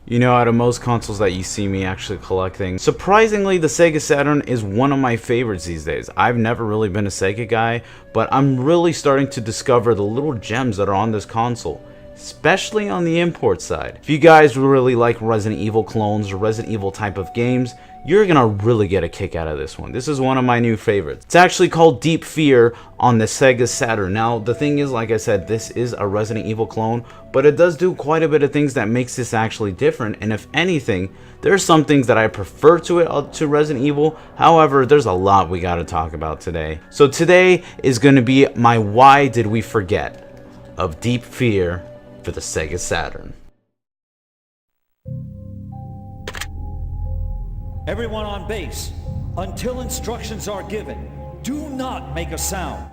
You know, out of most consoles that you see me actually collecting, surprisingly, the Sega Saturn is one of my favorites these days. I've never really been a Sega guy, but I'm really starting to discover the little gems that are on this console, especially on the import side. If you guys really like Resident Evil clones or Resident Evil type of games, you're gonna really get a kick out of this one. This is one of my new favorites. It's actually called Deep Fear on the Sega Saturn. Now, the thing is, like I said, this is a Resident Evil clone, but it does do quite a bit of things that makes this actually different. And if anything, there's some things that I prefer to Resident Evil. However, there's a lot we gotta talk about today. So today is gonna be my why did we forget of Deep Fear for the Sega Saturn. Everyone on base, until instructions are given, do not make a sound.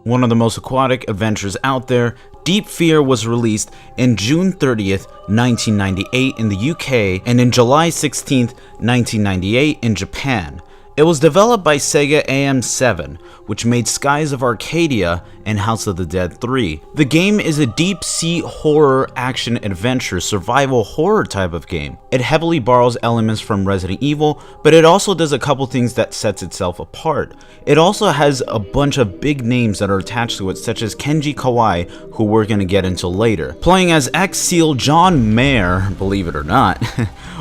One of the most aquatic adventures out there, Deep Fear was released in June 30th, 1998 in the UK and in July 16th, 1998 in Japan. It was developed by Sega AM7, which made Skies of Arcadia and House of the Dead 3. The game is a deep-sea horror action adventure survival horror type of game. It heavily borrows elements from Resident Evil, but it also does a couple things that sets itself apart. It also has a bunch of big names that are attached to it, such as Kenji Kawai, who we're gonna get into later. Playing as ex-SEAL John Mayer, believe it or not,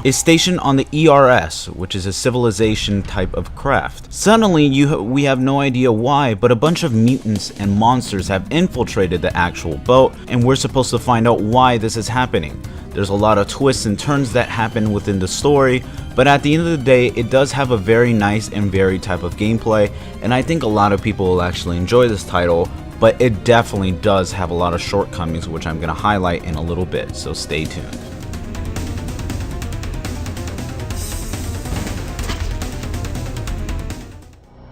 is stationed on the ERS, which is a civilization type of craft. Suddenly, we have no idea why, but a bunch of mutants and monsters have infiltrated the actual boat, and we're supposed to find out why this is happening. There's a lot of twists and turns that happen within the story, but at the end of the day, it does have a very nice and varied type of gameplay, and I think a lot of people will actually enjoy this title, but it definitely does have a lot of shortcomings, which I'm going to highlight in a little bit, so stay tuned.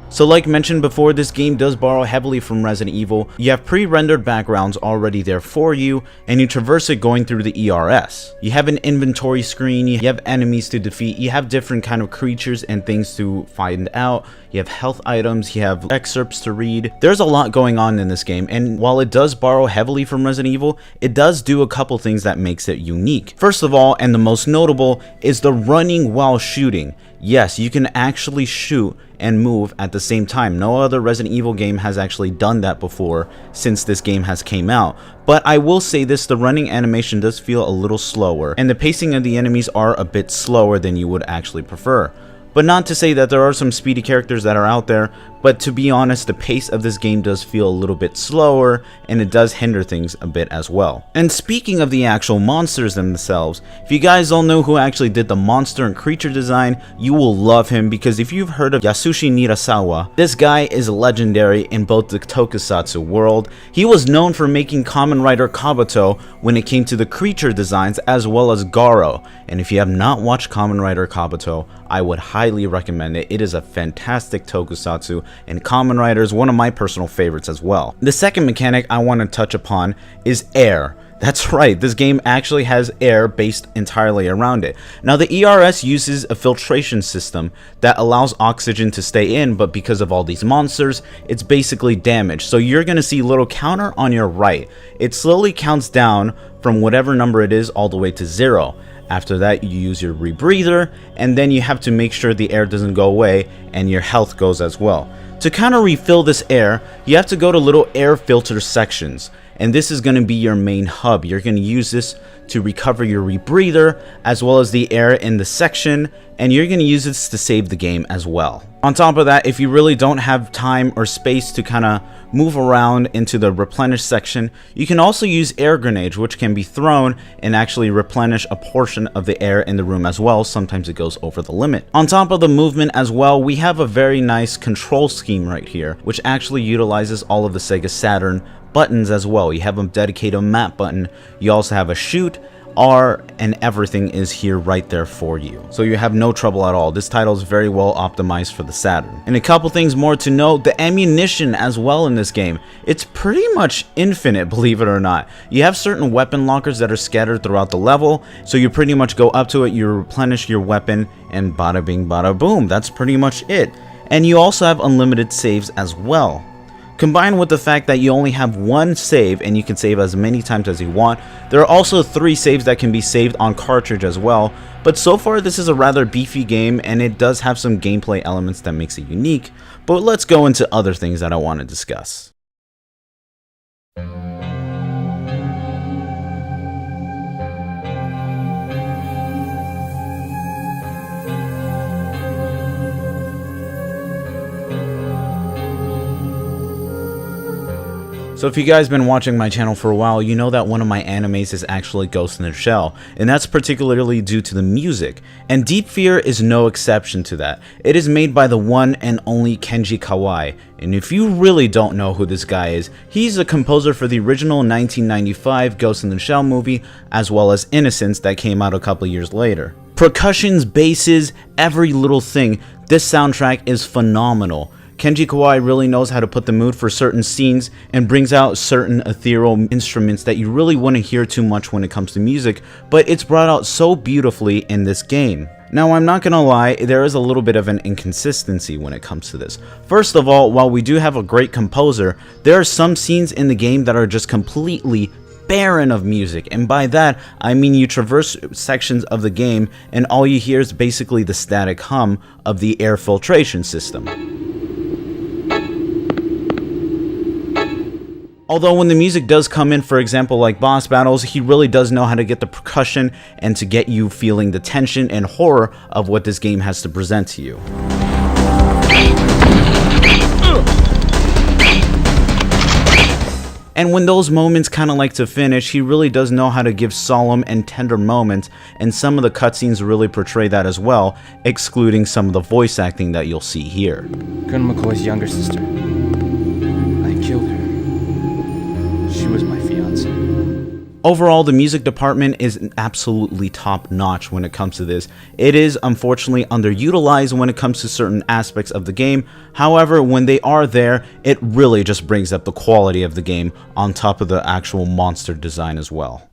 So like mentioned before, this game does borrow heavily from Resident Evil. You have pre-rendered backgrounds already there for you, and you traverse it going through the ERS. You have an inventory screen, you have enemies to defeat, you have different kind of creatures and things to find out, you have health items, you have excerpts to read. There's a lot going on in this game, and while it does borrow heavily from Resident Evil, it does do a couple things that makes it unique. First of all, and the most notable, is the running while shooting. Yes, you can actually shoot and move at the same time. No other Resident Evil game has actually done that before since this game has came out. But I will say this, the running animation does feel a little slower, and the pacing of the enemies are a bit slower than you would actually prefer. But not to say that there are some speedy characters that are out there, but to be honest, the pace of this game does feel a little bit slower, and it does hinder things a bit as well. And speaking of the actual monsters themselves, if you guys don't know who actually did the monster and creature design, you will love him, because if you've heard of Yasushi Nirasawa, this guy is legendary in both the tokusatsu world. He was known for making Kamen Rider Kabuto when it came to the creature designs, as well as Garo. And if you have not watched Kamen Rider Kabuto, I would highly recommend it. It is a fantastic tokusatsu, and Kamen Rider is one of my personal favorites as well. The second mechanic I want to touch upon is air. That's right, this game actually has air based entirely around it. Now, the ERS uses a filtration system that allows oxygen to stay in, but because of all these monsters, it's basically damaged. So you're going to see a little counter on your right. It slowly counts down from whatever number it is all the way to 0. After that, you use your rebreather, and then you have to make sure the air doesn't go away and your health goes as well. To kind of refill this air, you have to go to little air filter sections, and this is going to be your main hub. You're going to use this to recover your rebreather as well as the air in the section, and you're going to use this to save the game as well. On top of that, if you really don't have time or space to kind of move around into the replenish section, you can also use air grenades, which can be thrown and actually replenish a portion of the air in the room as well. Sometimes it goes over the limit. On top of the movement as well, we have a very nice control scheme right here, which actually utilizes all of the Sega Saturn buttons as well. You have a dedicated map button, you also have a shoot, R, and everything is here right there for you. So you have no trouble at all. This title is very well optimized for the Saturn. And a couple things more to note, the ammunition as well in this game. It's pretty much infinite, believe it or not. You have certain weapon lockers that are scattered throughout the level, so you pretty much go up to it, you replenish your weapon, and bada bing bada boom. That's pretty much it. And you also have unlimited saves as well. Combined with the fact that you only have one save and you can save as many times as you want, there are also 3 saves that can be saved on cartridge as well, but so far this is a rather beefy game and it does have some gameplay elements that makes it unique, but let's go into other things that I want to discuss. So if you guys been watching my channel for a while, you know that one of my animes is actually Ghost in the Shell, and that's particularly due to the music, and Deep Fear is no exception to that. It is made by the one and only Kenji Kawai, and if you really don't know who this guy is, he's a composer for the original 1995 Ghost in the Shell movie, as well as Innocence that came out a couple years later. Percussions, basses, every little thing, this soundtrack is phenomenal. Kenji Kawai really knows how to put the mood for certain scenes and brings out certain ethereal instruments that you really wouldn't hear too much when it comes to music, but it's brought out so beautifully in this game. Now, I'm not gonna lie, there is a little bit of an inconsistency when it comes to this. First of all, while we do have a great composer, there are some scenes in the game that are just completely barren of music, and by that I mean you traverse sections of the game and all you hear is basically the static hum of the air filtration system. Although when the music does come in, for example like boss battles, he really does know how to get the percussion and to get you feeling the tension and horror of what this game has to present to you. And when those moments kind of like to finish, he really does know how to give solemn and tender moments, and some of the cutscenes really portray that as well, excluding some of the voice acting that you'll see here. Colonel McCoy's younger sister. I killed her. She was my fiance. Overall, the music department is absolutely top-notch when it comes to this. It is unfortunately underutilized when it comes to certain aspects of the game. However, when they are there, it really just brings up the quality of the game on top of the actual monster design as well.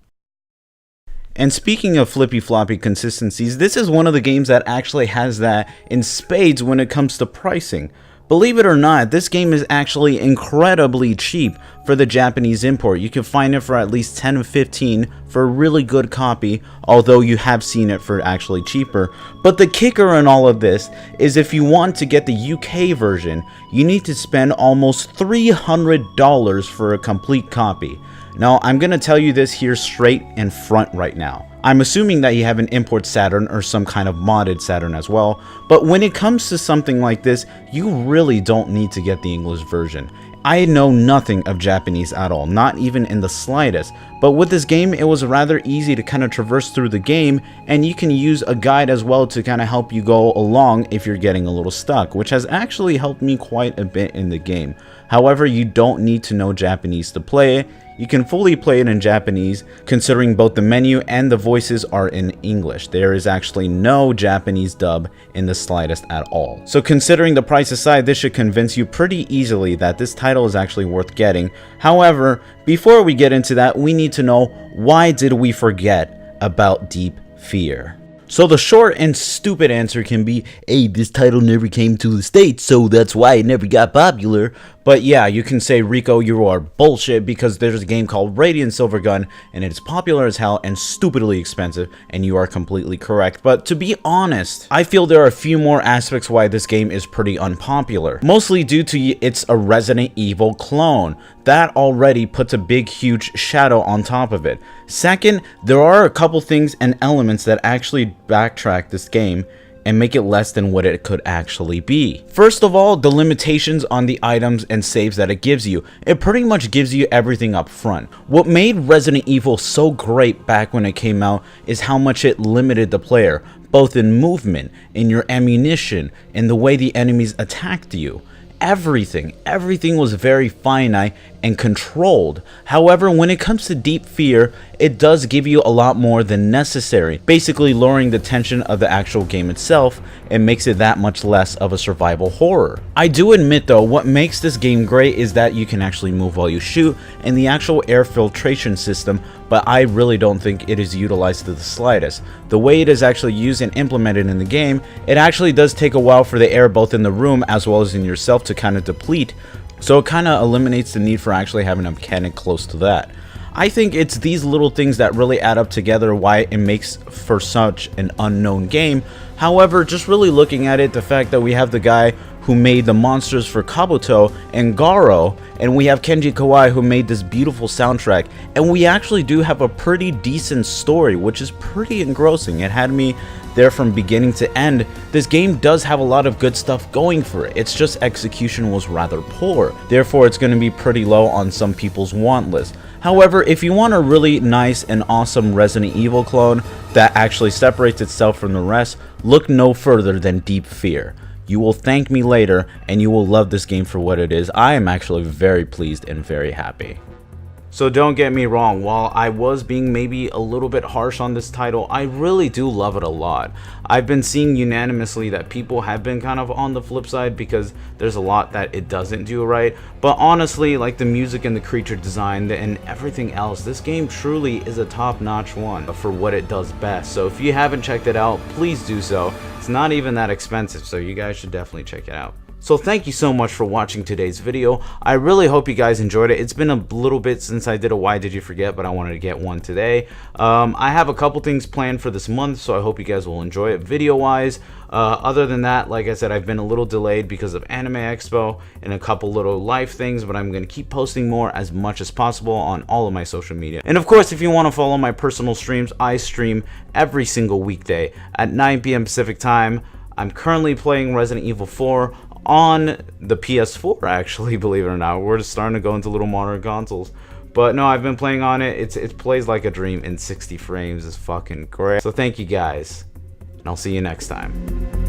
And speaking of flippy-floppy consistencies, this is one of the games that actually has that in spades when it comes to pricing. Believe it or not, this game is actually incredibly cheap for the Japanese import. You can find it for at least 10 or 15 for a really good copy, although you have seen it for actually cheaper. But the kicker in all of this is if you want to get the UK version, you need to spend almost $300 for a complete copy. Now, I'm going to tell you this here straight and front right now. I'm assuming that you have an import Saturn or some kind of modded Saturn as well, but when it comes to something like this, you really don't need to get the English version. I know nothing of Japanese at all, not even in the slightest, but with this game it was rather easy to kind of traverse through the game, and you can use a guide as well to kind of help you go along if you're getting a little stuck, which has actually helped me quite a bit in the game. However, you don't need to know Japanese to play it. You can fully play it in Japanese, considering both the menu and the voices are in English. There is actually no Japanese dub in the slightest at all. So considering the price aside, this should convince you pretty easily that this title is actually worth getting. However, before we get into that, we need to know, why did we forget about Deep Fear? So the short and stupid answer can be, hey, this title never came to the States, so that's why it never got popular. But yeah, you can say, Rico, you are bullshit, because there's a game called Radiant Silvergun, and it is popular as hell and stupidly expensive, and you are completely correct. But to be honest, I feel there are a few more aspects why this game is pretty unpopular. Mostly due to it's a Resident Evil clone. That already puts a big, huge shadow on top of it. Second, there are a couple things and elements that actually backtrack this game and make it less than what it could actually be. First of all, the limitations on the items and saves that it gives you. It pretty much gives you everything up front. What made Resident Evil so great back when it came out is how much it limited the player, both in movement, in your ammunition, in the way the enemies attacked you. Everything was very finite and controlled. However, when it comes to Deep Fear, it does give you a lot more than necessary, basically lowering the tension of the actual game itself and makes it that much less of a survival horror. I do admit though, what makes this game great is that you can actually move while you shoot and the actual air filtration system, but I really don't think it is utilized to the slightest. The way it is actually used and implemented in the game, it actually does take a while for the air both in the room as well as in yourself to kind of deplete. So it kind of eliminates the need for actually having a mechanic close to that. I think it's these little things that really add up together why it makes for such an unknown game. However, just really looking at it, the fact that we have the guy who made the monsters for Kabuto and Garo, and we have Kenji Kawai who made this beautiful soundtrack, and we actually do have a pretty decent story, which is pretty engrossing. It had me there from beginning to end. This game does have a lot of good stuff going for it. It's just execution was rather poor. Therefore, it's going to be pretty low on some people's want list. However, if you want a really nice and awesome Resident Evil clone that actually separates itself from the rest, look no further than Deep Fear. You will thank me later, and you will love this game for what it is. I am actually very pleased and very happy. So don't get me wrong, while I was being maybe a little bit harsh on this title, I really do love it a lot. I've been seeing unanimously that people have been kind of on the flip side because there's a lot that it doesn't do right. But honestly, like the music and the creature design and everything else, this game truly is a top-notch one for what it does best. So if you haven't checked it out, please do so. It's not even that expensive, so you guys should definitely check it out. So thank you so much for watching today's video. I really hope you guys enjoyed it. It's been a little bit since I did a Why Did You Forget, but I wanted to get one today. I have a couple things planned for this month, so I hope you guys will enjoy it video-wise. Other than that, like I said, I've been a little delayed because of Anime Expo and a couple little life things, but I'm going to keep posting more as much as possible on all of my social media. And of course, if you want to follow my personal streams, I stream every single weekday at 9 p.m. Pacific time. I'm currently playing Resident Evil 4 on the PS4, actually, believe it or not. We're just starting to go into little modern consoles. But no, I've been playing on it. It plays like a dream in 60 frames. It's fucking great. So thank you guys, and I'll see you next time.